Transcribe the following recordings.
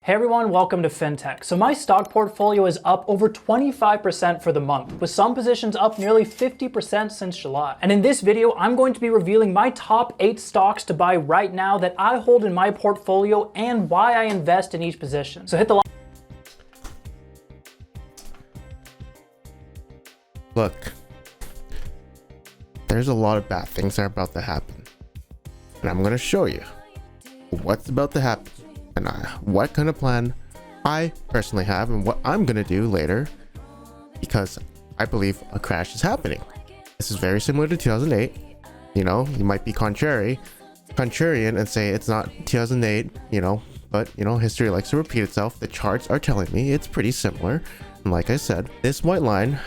Hey everyone, welcome to FinTech. So my stock portfolio is up over 25% for the month, with some positions up nearly 50% since July. And in this video, I'm going to be revealing my top 8 stocks to buy right now that I hold in my portfolio and why I invest in each position. So hit the like. Look, there's a lot of bad things that are about to happen. And I'm going to show you what's about to happen. And what kind of plan I personally have and what I'm gonna do later, because I believe a crash is happening. This is very similar to 2008. You know, you might be contrarian and say it's not 2008, but history likes to repeat itself. The charts are telling me it's pretty similar. And like I said, this white line,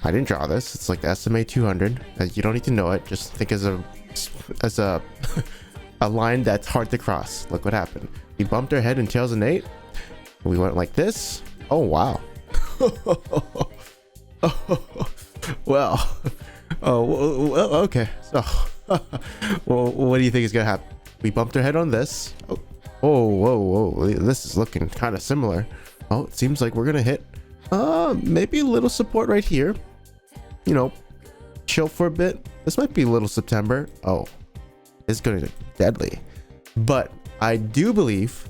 I didn't draw this. It's like the SMA 200. You don't need to know it. Just think as a a line that's hard to cross. Look what happened. We bumped our head in 2008. We went like this. Oh, wow. Well, okay. So, well, what do you think is going to happen? We bumped our head on this. Whoa. This is looking kind of similar. Oh, it seems like we're going to hit maybe a little support right here. Chill for a bit. This might be a little September. Oh, it's going to be deadly. But I do believe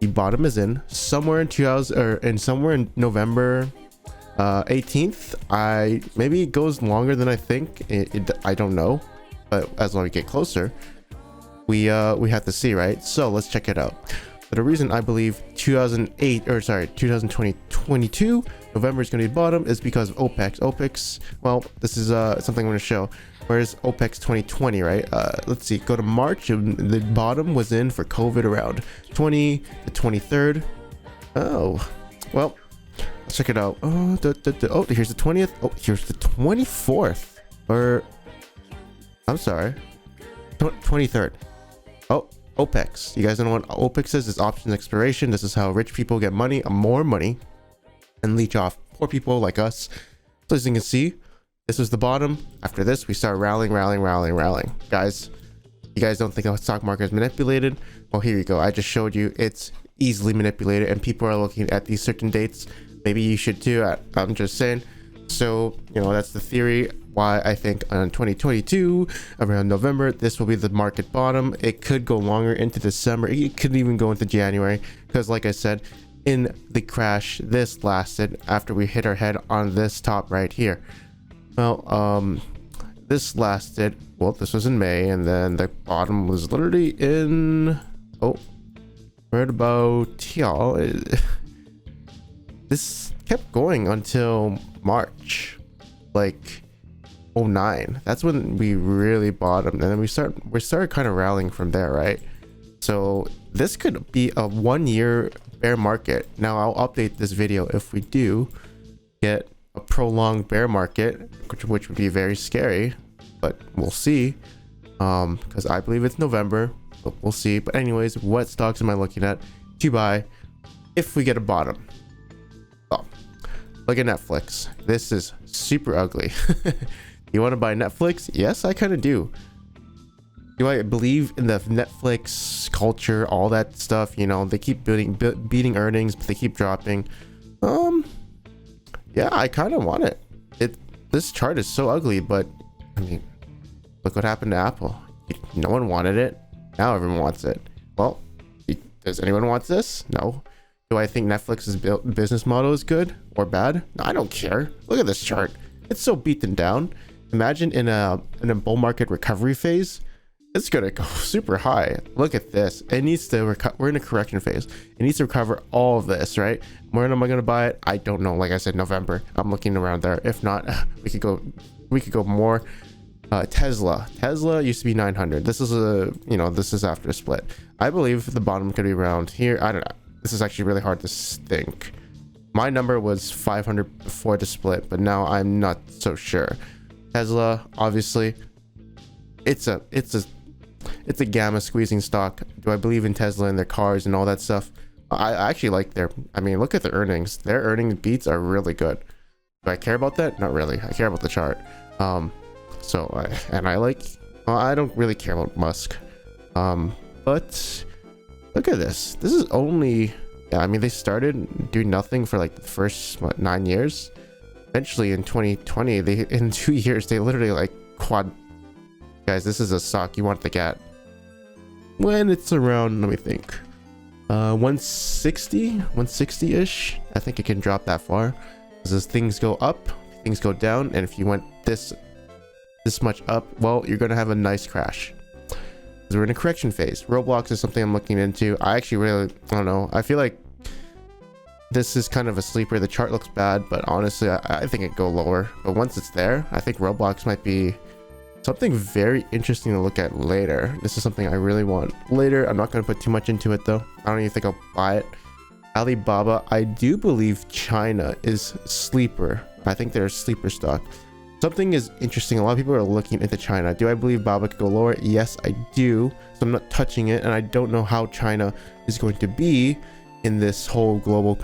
the bottom is in somewhere in 2000 or in somewhere in November 18th. Maybe it goes longer than I think. I don't know, but as long as we get closer, we have to see, right? So let's check it out. But the reason I believe 2022 November is going to be bottom is because of OPEX. Well, this is something I'm going to show. Where's OPEX 2020, right? Let's see, go to March, and the bottom was in for COVID around 20 the 23rd. Oh, well, let's check it out. Oh, here's the 20th. Oh, here's the 24th. Or, I'm sorry, 23rd. Oh, OPEX. You guys don't know what OPEX is? It's options expiration. This is how rich people get money, more money, and leech off poor people like us. So as you can see, this was the bottom. After this, we start rallying. Guys, you guys don't think the stock market is manipulated? Well, here you go. I just showed you it's easily manipulated, and people are looking at these certain dates. Maybe you should too. I'm just saying. So, that's the theory why I think on 2022, around November, this will be the market bottom. It could go longer into December. It could even go into January, because like I said, in the crash, this lasted after we hit our head on this top right here. Well, this lasted, well, this was in May, and then the bottom was literally in, right about, y'all, this kept going until March, like 09. That's when we really bottomed, and then we started kind of rallying from there, right? So this could be a 1-year bear market. Now I'll update this video if we do get a prolonged bear market, which would be very scary, but we'll see, because I believe it's November, but we'll see. But anyways, what stocks am I looking at to buy if we get a bottom? Oh, look at Netflix. This is super ugly. You want to buy Netflix? Yes, I kind of do. Do I believe in the Netflix culture, all that stuff? They keep beating earnings, but they keep dropping. Yeah, I kind of want it. This chart is so ugly, but I mean, look what happened to Apple. No one wanted it. Now everyone wants it. Well, does anyone want this? No. Do I think Netflix's business model is good or bad? No, I don't care. Look at this chart. It's so beaten down. Imagine in a bull market recovery phase, it's gonna go super high. Look at this. It needs to we're in a correction phase. It needs to recover all of this, right? When am I gonna buy it? I don't know. Like I said, November. I'm looking around there. If not, we could go more. Tesla used to be 900. This is this is after a split. I believe the bottom could be around here. I don't know. This is actually really hard to think. My number was 500 before the split, but now I'm not so sure. Tesla, obviously, it's a gamma squeezing stock. Do I believe in Tesla and their cars and all that stuff? I actually like look at their earnings. Their earnings beats are really good. Do I care about that? Not really. I care about the chart. I don't really care about Musk. But look at this. This is only Yeah, I mean, they started doing nothing for like the first 9 years. Eventually in 2020, in 2 years they literally like quad. Guys, this is a stock you want to get when it's around, let me think, 160 ish. I think it can drop that far, because as things go up, things go down, and if you went this much up, well, you're gonna have a nice crash. We're in a correction phase. Roblox is something I'm looking into. I actually really, I don't know, I feel like this is kind of a sleeper. The chart looks bad, but honestly, I think it'd go lower. But once it's there, I think Roblox might be something very interesting to look at later. This is something I really want later. I'm not going to put too much into it though. I don't even think I'll buy it. Alibaba, I do believe China is sleeper. I think they're a sleeper stock. Something is interesting. A lot of people are looking into China. Do I believe Baba could go lower? Yes, I do. So I'm not touching it, and I don't know how China is going to be in this whole global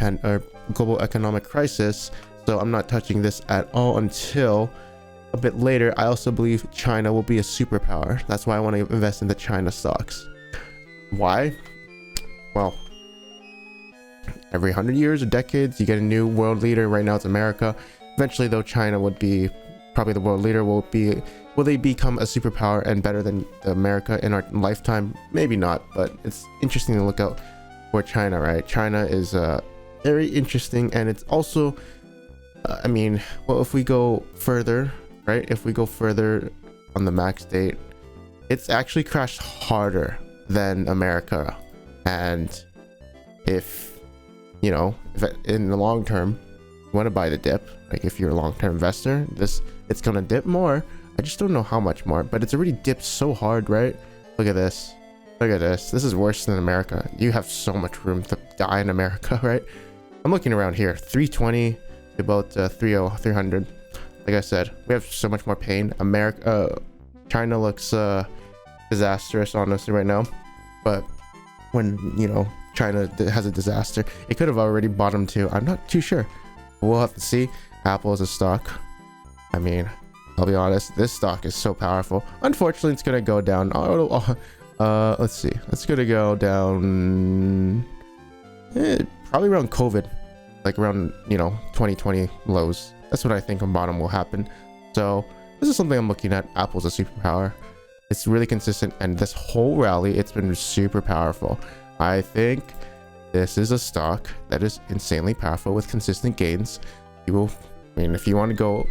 economic crisis. So I'm not touching this at all until a bit later. I also believe China will be a superpower. That's why I want to invest into China stocks. Why? Well, every 100 years or decades, you get a new world leader. Right now it's America. Eventually though, China would be probably the world leader. Will they become a superpower and better than America in our lifetime? Maybe not, but it's interesting to look out for China, right? China is very interesting, and it's also I mean, well, if we go further, right, if we go further on the max date, it's actually crashed harder than America. And if you know, if in the long term you want to buy the dip, like if you're a long-term investor, it's gonna dip more. I just don't know how much more, but it's already dipped so hard, right? Look at this. Look at this. This is worse than America. You have so much room to die in America, right? I'm looking around here, 320 to about 300. Like I said, we have so much more pain. China looks disastrous, honestly, right now. But when, you know, China has a disaster, it could have already bottomed too. I'm not too sure. We'll have to see. Apple is a stock. I mean, I'll be honest, this stock is so powerful. Unfortunately, it's gonna go down. Let's see. It's gonna go down probably around COVID, like around, you know, 2020 lows. That's what I think on bottom will happen. So this is something I'm looking at. Apple's a superpower. It's really consistent, and this whole rally, it's been super powerful. I think this is a stock that is insanely powerful with consistent gains. You will, I mean, if you want to go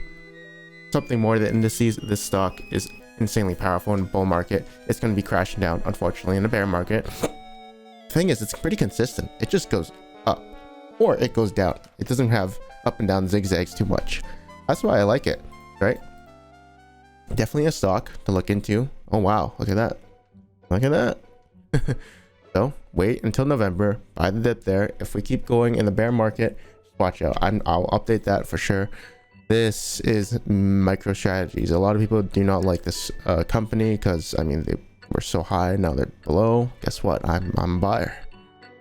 something more than indices, this stock is insanely powerful in a bull market. It's going to be crashing down, unfortunately, in a bear market. The thing is, it's pretty consistent. It just goes up or it goes down. It doesn't have up and down zigzags too much. That's why I like it, right? Definitely a stock to look into. Oh wow, look at that. Look at that. So wait until November, buy the dip there. If we keep going in the bear market, watch out. I'll update that for sure. This is MicroStrategies. A lot of people do not like this company because, I mean, they were so high, now they're below. Guess what? I'm a buyer.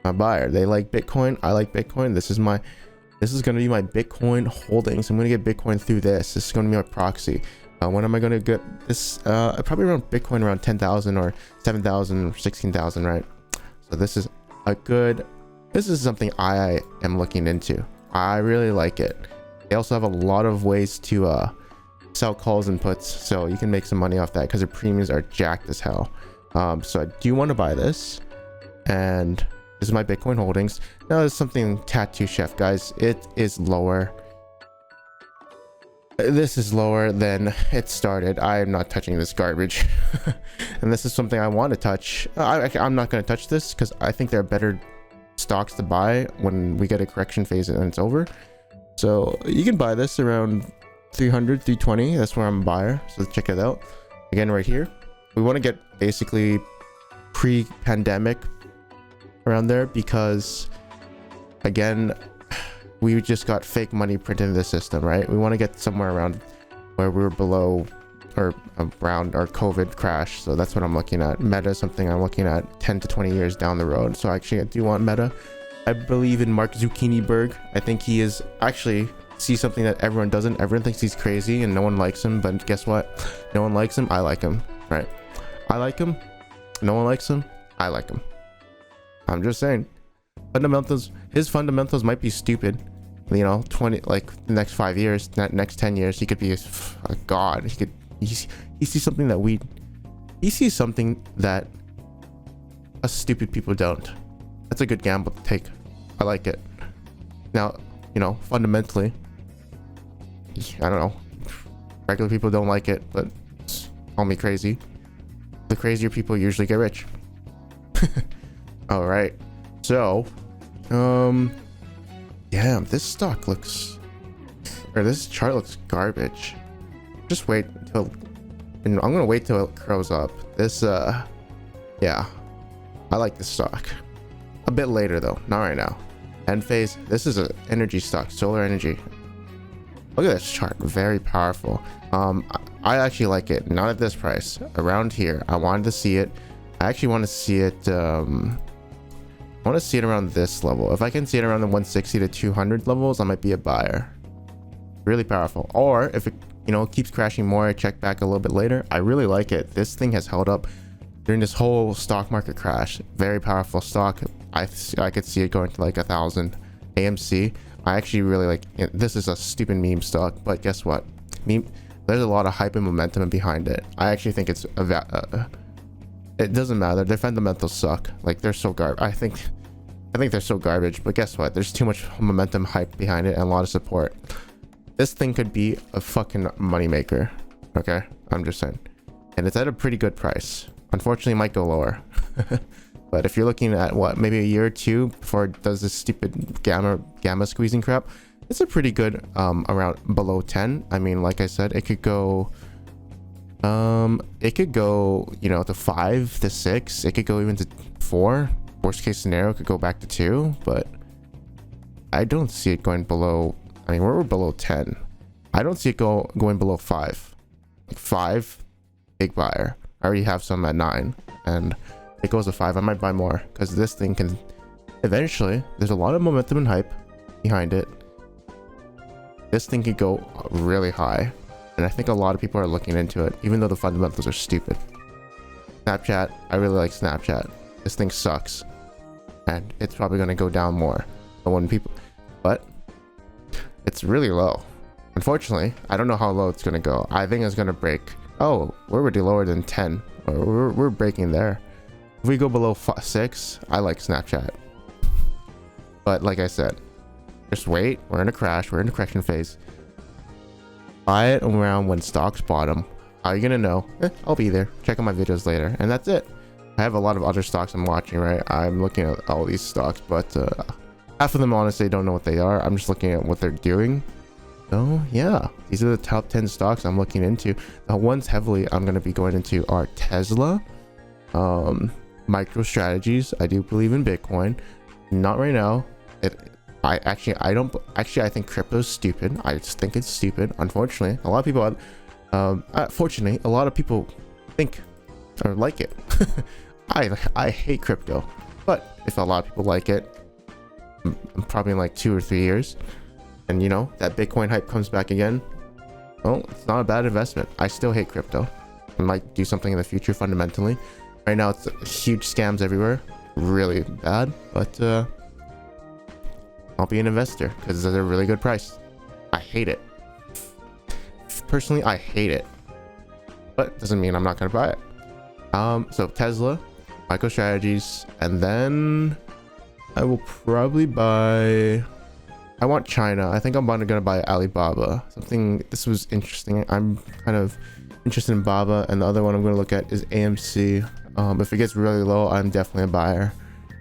I'm a buyer. They like Bitcoin. I like Bitcoin. This is going to be my Bitcoin holdings. I'm going to get Bitcoin through this. This is going to be my proxy. When am I going to get this? Probably around Bitcoin around 10,000 or 7,000 or 16,000, right? So this is something I am looking into. I really like it. They also have a lot of ways to sell calls and puts, so you can make some money off that because their premiums are jacked as hell. So I do want to buy this, and this is my Bitcoin holdings. Now there's something Tattoo Chef, guys. It is lower. This is lower than it started. I am not touching this garbage. And this is something I want to touch. I'm not going to touch this because I think there are better stocks to buy when we get a correction phase and it's over. So you can buy this around 300, 320. That's where I'm a buyer. So check it out. Again, right here. We want to get basically pre-pandemic around there because, again, we just got fake money printed in the system, right? We want to get somewhere around where we were below or around our COVID crash. So that's what I'm looking at. Meta is something I'm looking at 10 to 20 years down the road. So actually I do want Meta. I believe in Mark Zuckerberg. I think he is actually sees something that everyone doesn't. Everyone thinks he's crazy and no one likes him, but guess what? No one likes him. I like him, right? I like him. No one likes him. I like him. I'm just saying. His fundamentals might be stupid. You know, 20 like the next 5 years, next 10 years, he could be a god. He sees something that us stupid people don't. That's a good gamble to take. I like it. Now, you know, fundamentally, I don't know, regular people don't like it, but call me crazy. The crazier people usually get rich. All right, so damn, this chart looks garbage. Just wait until, and I'm gonna wait till it curls up. This yeah, I like this stock. A bit later though, not right now. End phase, this is an energy stock, solar energy. Look at this chart, very powerful. I actually like it, not at this price, around here. I wanted to see it. I actually want to see it, I want to see it around this level. If I can see it around the 160 to 200 levels, I might be a buyer. Really powerful. Or if it, you know, keeps crashing more, I check back a little bit later. I really like it. This thing has held up during this whole stock market crash. Very powerful stock. I could see it going to like 1,000 AMC. I actually really like it. This is a stupid meme stock, but guess what? There's a lot of hype and momentum behind it. I actually think it's it doesn't matter. Their fundamentals suck. Like, they're so garbage. I think they're so garbage, but guess what? There's too much momentum, hype behind it, and a lot of support. This thing could be a fucking moneymaker. Okay, I'm just saying. And it's at a pretty good price. Unfortunately, it might go lower. But if you're looking at what, maybe a year or two before it does this stupid gamma squeezing crap, it's a pretty good around below 10. I mean, like I said, it could go you know, to 5 to 6. It could go even to 4. Worst case scenario, it could go back to 2, but I don't see it going below. I mean, we're below 10. I don't see it going below 5. Like 5, big buyer. I already have some at 9, and it goes to 5. I might buy more because this thing can eventually, there's a lot of momentum and hype behind it. This thing could go really high, and I think a lot of people are looking into it, even though the fundamentals are stupid. Snapchat, I really like Snapchat. This thing sucks, and it's probably going to go down more. But it's really low. Unfortunately, I don't know how low it's going to go. I think it's going to break. Oh, we're already lower than 10. We're breaking there. If we go below 6, I like Snapchat. But like I said, just wait. We're in a crash. We're in a correction phase. Buy it around when stocks bottom. How are you gonna know? I'll be there. Check out my videos later, and that's it. I have a lot of other stocks I'm watching, right? I'm looking at all these stocks, but half of them honestly don't know what they are. I'm just looking at what they're doing. So yeah, these are the top 10 stocks I'm looking into. The ones heavily I'm going to be going into are Tesla, MicroStrategies. I do believe in Bitcoin. Not right now. I think crypto is stupid. I just think it's stupid. Unfortunately, a lot of people fortunately, a lot of people think or like it. I hate crypto, but if a lot of people like it, probably in like 2 or 3 years, and you know that Bitcoin hype comes back again, well, it's not a bad investment. I still hate crypto. I might do something in the future fundamentally. Right now it's huge scams everywhere, really bad, but I'll be an investor because it's a really good price. I hate it. Personally, I hate it, but doesn't mean I'm not gonna buy it. So Tesla, MicroStrategies, and then I will probably buy, I want China. I think I'm gonna buy Alibaba. Something, this was interesting. I'm kind of interested in Baba, and the other one I'm gonna look at is AMC. If it gets really low, I'm definitely a buyer.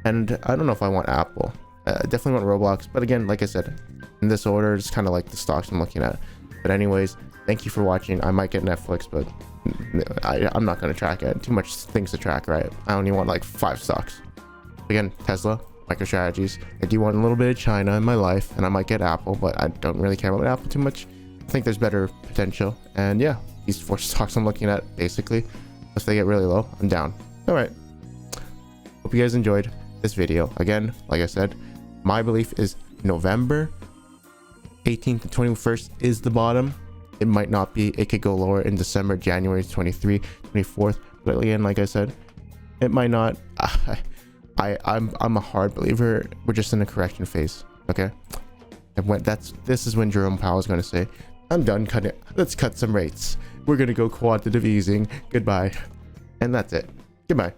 And I don't know if I want Apple. Definitely want Roblox, but again, like I said, in this order, it's kind of like the stocks I'm looking at. But anyways, thank you for watching. I might get Netflix, but I'm not going to track it. Too much things to track, right? I only want like 5 stocks. Again, Tesla, MicroStrategies. I do want a little bit of China in my life, and I might get Apple, but I don't really care about Apple too much. I think there's better potential. And yeah, these 4 stocks I'm looking at, basically. If they get really low, I'm down. All right. Hope you guys enjoyed this video. Again, like I said, my belief is November 18th to 21st is the bottom. It might not be. It could go lower in December, January 23, 24th. But again, like I said, it might not. I'm a hard believer we're just in a correction phase. Okay, and this is when Jerome Powell is going to say, I'm done cutting, let's cut some rates, we're going to go quantitative easing, goodbye. And that's it. Goodbye.